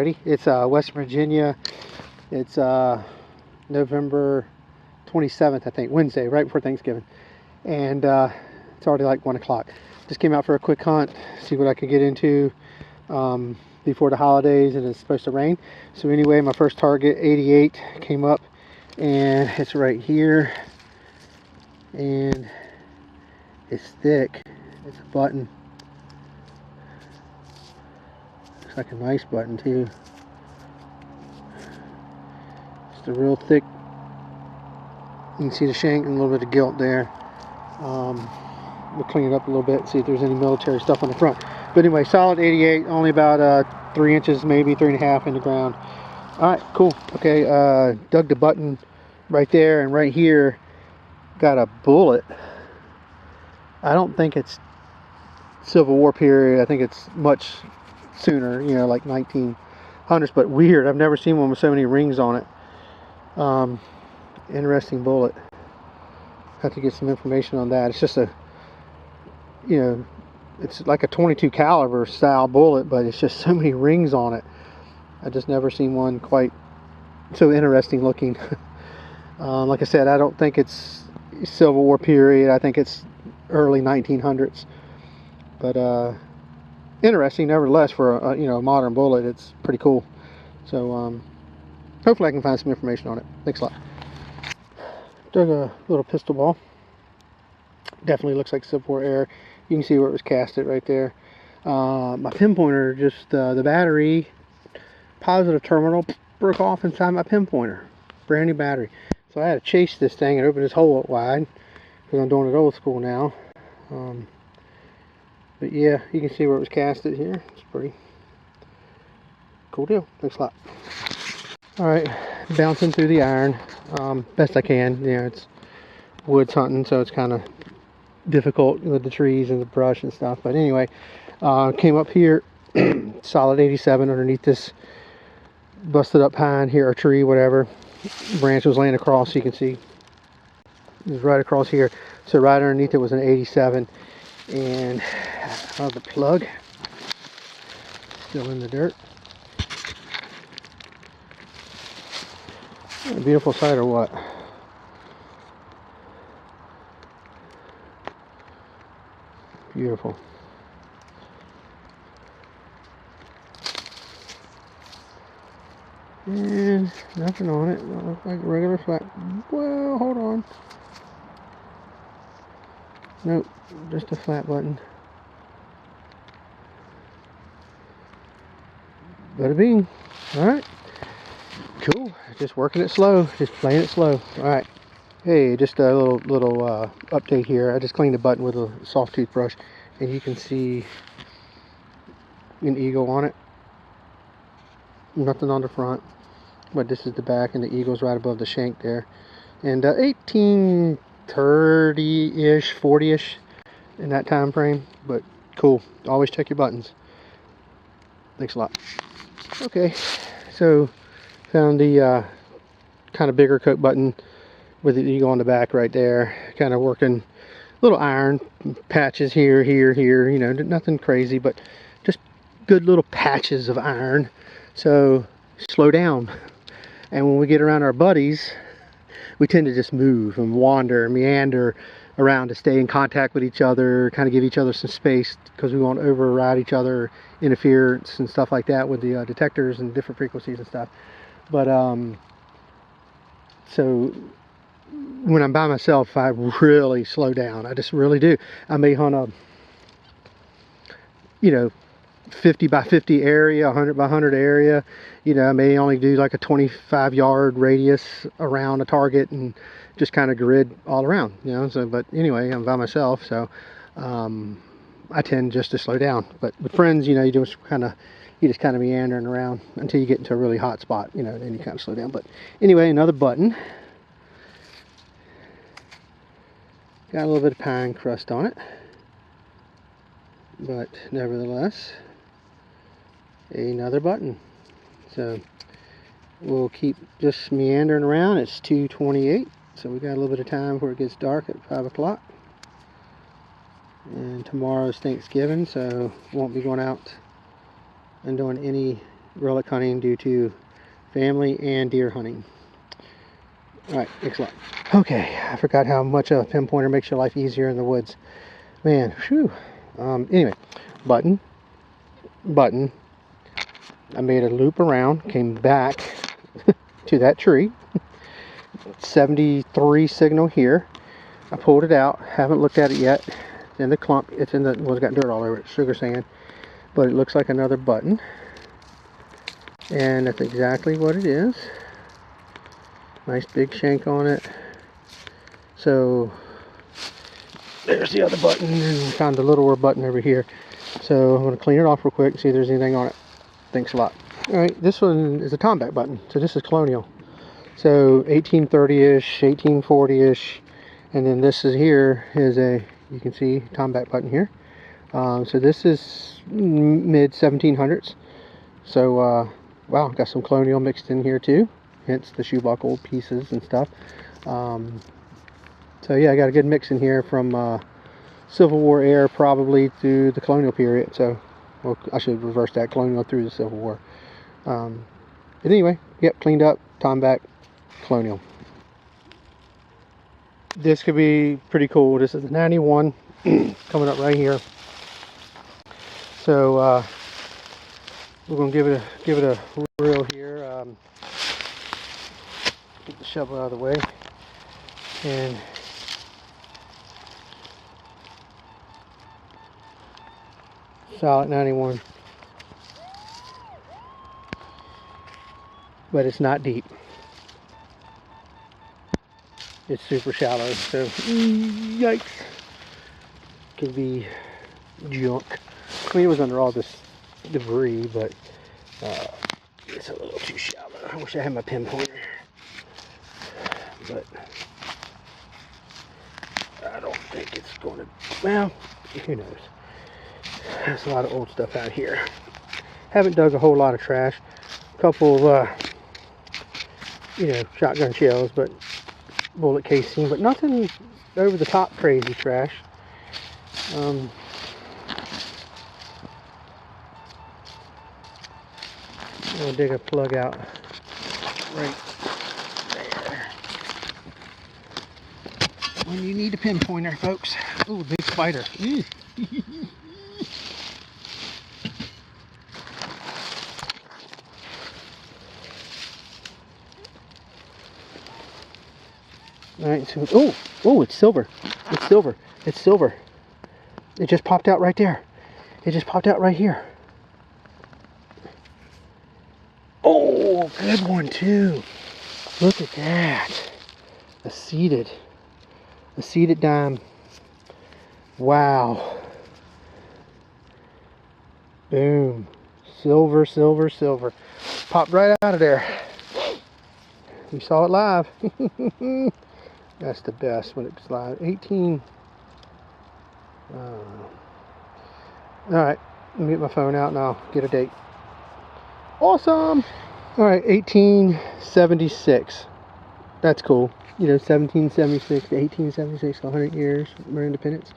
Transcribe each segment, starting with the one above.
already. It's West Virginia. It's November 27th, I think, Wednesday, right before Thanksgiving. And it's already like 1 o'clock. Just came out for a quick hunt, see what I could get into before the holidays, and it's supposed to rain. So anyway, my first target, 88, came up, and it's right here. And it's thick. It's a button. Looks like a nice button too. Just a real thick. You can see the shank and a little bit of gilt there. We'll clean it up a little bit, see if there's any military stuff on the front. But anyway, solid 88, only about 3 inches, maybe 3.5 in the ground. All right, cool. Okay, dug the button right there, and right here got a bullet. I don't think it's Civil War period. I think it's much sooner, you know, like 1800's, but weird. I've never seen one with so many rings on it. Interesting bullet. Have to get some information on that. It's just a, you know, it's like a 22 caliber style bullet, but it's just so many rings on it. I just never seen one quite so interesting looking. Like I said, I don't think it's Civil War period. I think it's early 1900's. But interesting nevertheless for a, you know, a modern bullet. It's pretty cool. So hopefully I can find some information on it. Thanks a lot. Dug a little pistol ball. Definitely looks like Civil War era. You can see where it was casted right there. My pinpointer, just the battery positive terminal broke off inside my pinpointer. Brand new battery. So I had to chase this thing and open this hole up wide because I'm doing it old school now. But yeah, you can see where it was casted here. It's pretty cool deal. Thanks a lot. Alright, bouncing through the iron best I can. You know, it's woods hunting, so it's kind of difficult with the trees and the brush and stuff. But anyway, came up here, solid 87 underneath this busted up pine here, or tree, whatever. Branch was laying across, so you can see it was right across here. So right underneath it was an 87. And the plug still in the dirt. A beautiful sight or what? Beautiful. And nothing on it. Don't look like a regular flat. Well, hold on. Nope, just a flat button. Bada bing. Alright. Cool. Just working it slow. Just playing it slow. Alright. Hey, just a little update here. I just cleaned the button with a soft toothbrush, and you can see an eagle on it. Nothing on the front, but this is the back, and the eagle's right above the shank there. And 1830-ish, 40-ish in that time frame. But cool. Always check your buttons. Thanks a lot. Okay, so found the kind of bigger coat button with the eagle on the back right there. Kind of working little iron patches here, you know, nothing crazy, but just good little patches of iron. So slow down. And when we get around our buddies, we tend to just move and wander and meander around to stay in contact with each other, kind of give each other some space, because we won't override each other, interference and stuff like that with the detectors and different frequencies and stuff. But so when I'm by myself, I really slow down. I just really do. I may hunt a, you know, 50 by 50 area, 100 by 100 area. You know, I may only do like a 25-yard radius around a target and just kind of grid all around, you know. So, but anyway, I'm by myself, so I tend just to slow down. But with friends, you know, you just kind of meandering around until you get into a really hot spot, you know, then you kind of slow down. But anyway, another button. Got a little bit of pine crust on it, but nevertheless, another button. So we'll keep just meandering around. It's 2:28, so we got a little bit of time before it gets dark at 5 o'clock. And tomorrow's Thanksgiving, so won't be going out and doing any relic hunting due to family and deer hunting. Alright, thanks a lot. Okay, I forgot how much a pinpointer makes your life easier in the woods. Man, whew. Anyway, button. I made a loop around, came back to that tree. 73 signal here. I pulled it out, haven't looked at it yet. It's in the clump, it's in the, well, it's got dirt all over it, sugar sand. But it looks like another button. And that's exactly what it is. Nice big shank on it. So there's the other button, and we found a littler button over here. So I'm going to clean it off real quick and see if there's anything on it. Thanks a lot. Alright, this one is a tomback button. So this is colonial. So 1830-ish, 1840-ish. And then this is here is a, you can see, tomback button here. So this is mid 1700s. So wow, got some colonial mixed in here too. Hence the shoe buckle pieces and stuff. So yeah, I got a good mix in here from Civil War era probably through the colonial period. So, well, I should reverse that, colonial through the Civil War. But anyway, yep, cleaned up, tomback, colonial. This could be pretty cool. This is the 91 coming up right here. So we're gonna give it a reel here. Get the shovel out of the way, and solid 91, but it's not deep. It's super shallow, so yikes, could be junk. I mean, it was under all this debris, but it's a little too shallow. I wish I had my pinpointer, but I don't think it's going to, well, who knows. There's a lot of old stuff out here. Haven't dug a whole lot of trash. A couple of, you know, shotgun shells, but bullet casing, but nothing over the top crazy trash. I'm gonna dig a plug out right there. When you need a pinpointer, folks. Ooh, big spider. Alright, so, oh, it's silver. It's silver. It's silver. It just popped out right there. It just popped out right here. Oh, good one too. Look at that. A seeded dime. Wow. Boom. Silver, silver, silver. Popped right out of there. You saw it live. That's the best when it's live. 18. Alright, let me get my phone out and I'll get a date. Awesome! Alright, 1876. That's cool. You know, 1776 to 1876, 100 years of our independence.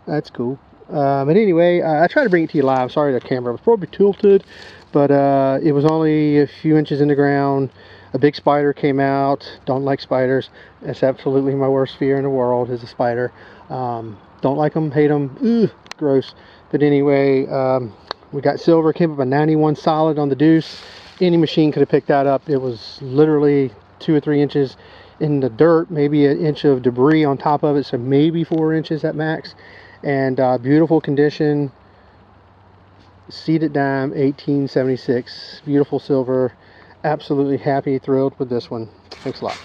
That's cool. But anyway, I tried to bring it to you live. Sorry, the camera was probably tilted, but it was only a few inches in the ground. A big spider came out. Don't like spiders. That's absolutely my worst fear in the world is a spider. Don't like them, hate them. Ugh, gross. But anyway, we got silver. Came up a 91 solid on the deuce. Any machine could have picked that up. It was literally 2 or 3 inches in the dirt, maybe an inch of debris on top of it, so maybe 4 inches at max. And beautiful condition. Seeded dime, 1876. Beautiful silver. Absolutely happy, thrilled with this one. Thanks a lot.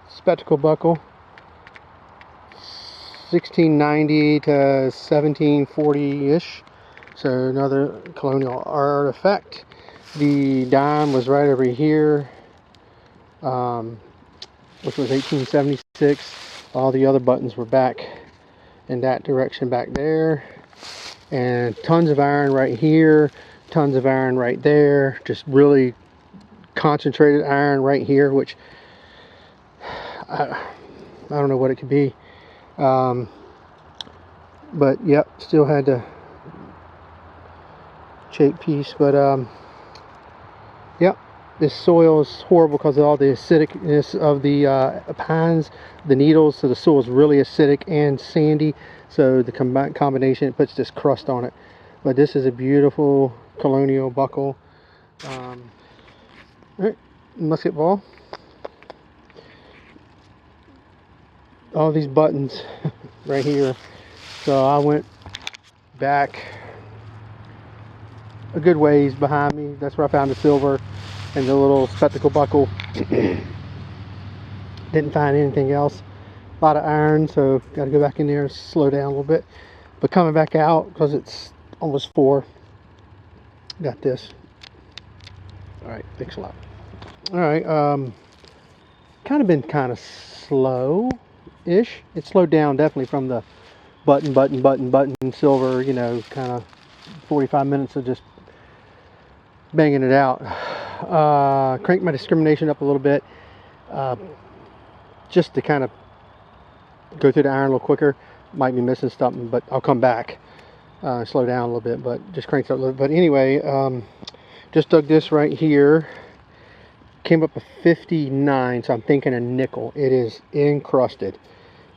Spectacle buckle. 1690 to 1740-ish. So another colonial artifact. The dime was right over here, which was 1876. All the other buttons were back in that direction back there. And tons of iron right here, tons of iron right there. Just really concentrated iron right here, which I don't know what it could be. But yep, still had to shaped piece, but yep, this soil is horrible because of all the acidicness of the pines, the needles. So the soil is really acidic and sandy, so the combination, it puts this crust on it. But this is a beautiful colonial buckle. All right, musket ball. All these buttons right here. So I went back a good ways behind me. That's where I found the silver and the little spectacle buckle. Didn't find anything else. A lot of iron, so got to go back in there and slow down a little bit. But coming back out, because it's almost 4, got this. All right, thanks a lot. All right, kind of been kind of slow-ish. It slowed down definitely from the button silver, you know, kind of 45 minutes of just banging it out. Cranked my discrimination up a little bit, just to kind of go through the iron a little quicker. Might be missing something, but I'll come back, slow down a little bit, but just cranked up a little bit. But anyway, just dug this right here. Came up with 59, so I'm thinking a nickel. It is encrusted.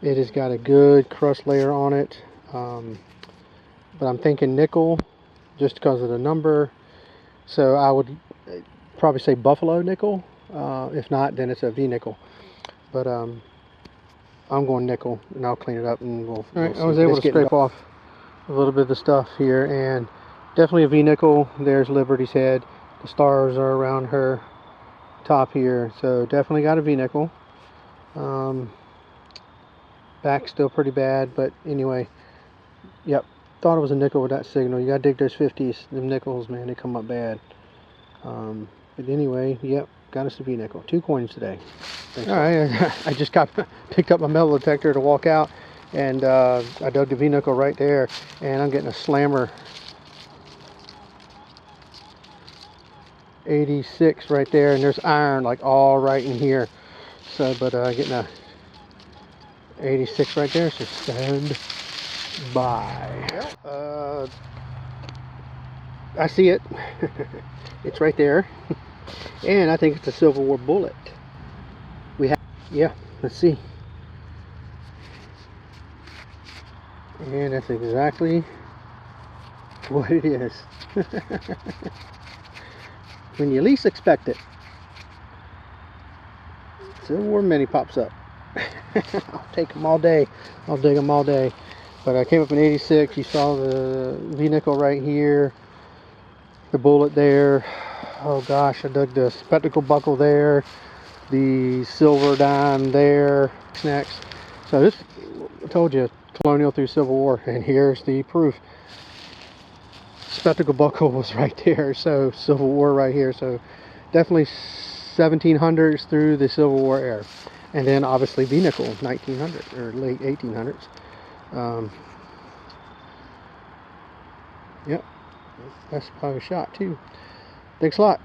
It has got a good crust layer on it, but I'm thinking nickel just because of the number. So I would probably say buffalo nickel. If not, then it's a V nickel. But I'm going nickel, and I'll clean it up, and we'll. All right, I was able to scrape off a little bit of the stuff here, and definitely a V nickel. There's Liberty's head. The stars are around her top here, so definitely got a V nickel. Back still pretty bad, but anyway, yep, thought it was a nickel with that signal. You gotta dig those 50s. Them nickels, man, they come up bad. But anyway, yep, got us a V nickel. 2 coins today. Thanks. All right, I just picked up my metal detector to walk out, and I dug the V nickel right there, and I'm getting a slammer 86 right there, and there's iron like all right in here. So, but getting a 86 right there, so stand by. Well, I see it. It's right there, and I think it's a Civil War bullet. We have, yeah. Let's see. And that's exactly what it is. When you least expect it, Civil War Mini pops up. I'll take them all day. I'll dig them all day. But I came up in 86. You saw the V nickel right here, the bullet there. Oh gosh, I dug the spectacle buckle there, the silver dime there. Next, so this, I told you, colonial through Civil War, and here's the proof. Spectacle buckle was right there, so Civil War right here. So definitely 1700s through the Civil War era. And then obviously V nickel, 1900 or late 1800s. Yep, that's probably a shot too. Thanks a lot.